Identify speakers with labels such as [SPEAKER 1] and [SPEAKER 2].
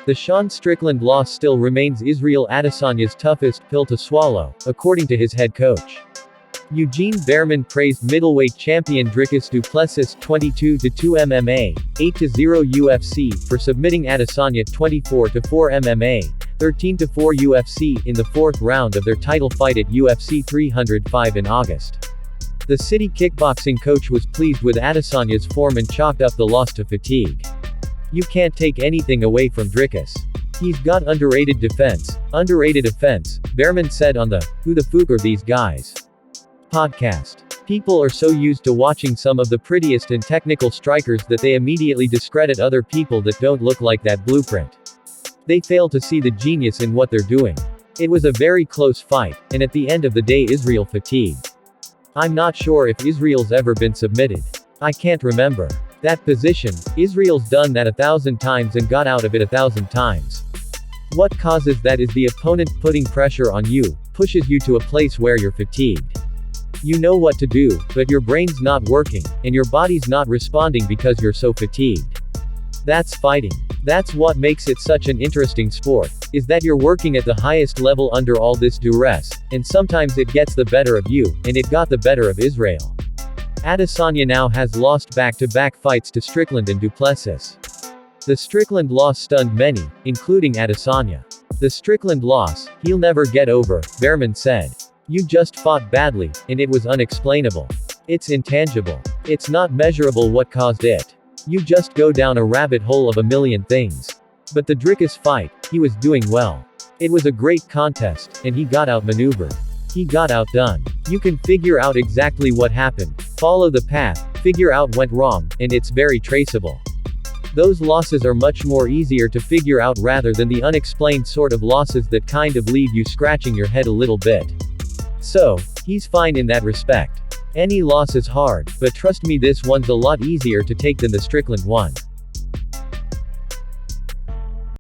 [SPEAKER 1] The Sean Strickland loss still remains Israel Adesanya's toughest pill to swallow, according to his head coach. Eugene Bareman praised middleweight champion Dricus Du Plessis 22-2 MMA, 8-0 UFC for submitting Adesanya 24-4 MMA, 13-4 UFC in the fourth round of their title fight at UFC 305 in August. The City Kickboxing coach was pleased with Adesanya's form and chalked up the loss to fatigue. "You can't take anything away from Dricus. He's got underrated defense, underrated offense," Bareman said on the Who the Fook Are These Guys podcast. "People are so used to watching some of the prettiest and technical strikers that they immediately discredit other people that don't look like that blueprint. They fail to see the genius in what they're doing. It was a very close fight, and at the end of the day Israel fatigued. I'm not sure if Israel's ever been submitted. I can't remember. That position, Israel's done that 1,000 times and got out of it 1,000 times. What causes that is the opponent putting pressure on you, pushes you to a place where you're fatigued. You know what to do, but your brain's not working, and your body's not responding because you're so fatigued. That's fighting. That's what makes it such an interesting sport, is that you're working at the highest level under all this duress, and sometimes it gets the better of you, and it got the better of Israel." Adesanya now has lost back-to-back fights to Strickland and Du Plessis. The Strickland loss stunned many, including Adesanya. "The Strickland loss, he'll never get over," Bareman said. "You just fought badly, and it was unexplainable. It's intangible. It's not measurable what caused it. You just go down a rabbit hole of a million things. But the Dricus fight, he was doing well. It was a great contest, and he got outmaneuvered. He got outdone. You can figure out exactly what happened, follow the path, figure out what went wrong, and it's very traceable. Those losses are much more easier to figure out rather than the unexplained sort of losses that kind of leave you scratching your head a little bit. So, he's fine in that respect. Any loss is hard, but trust me, this one's a lot easier to take than the Strickland one."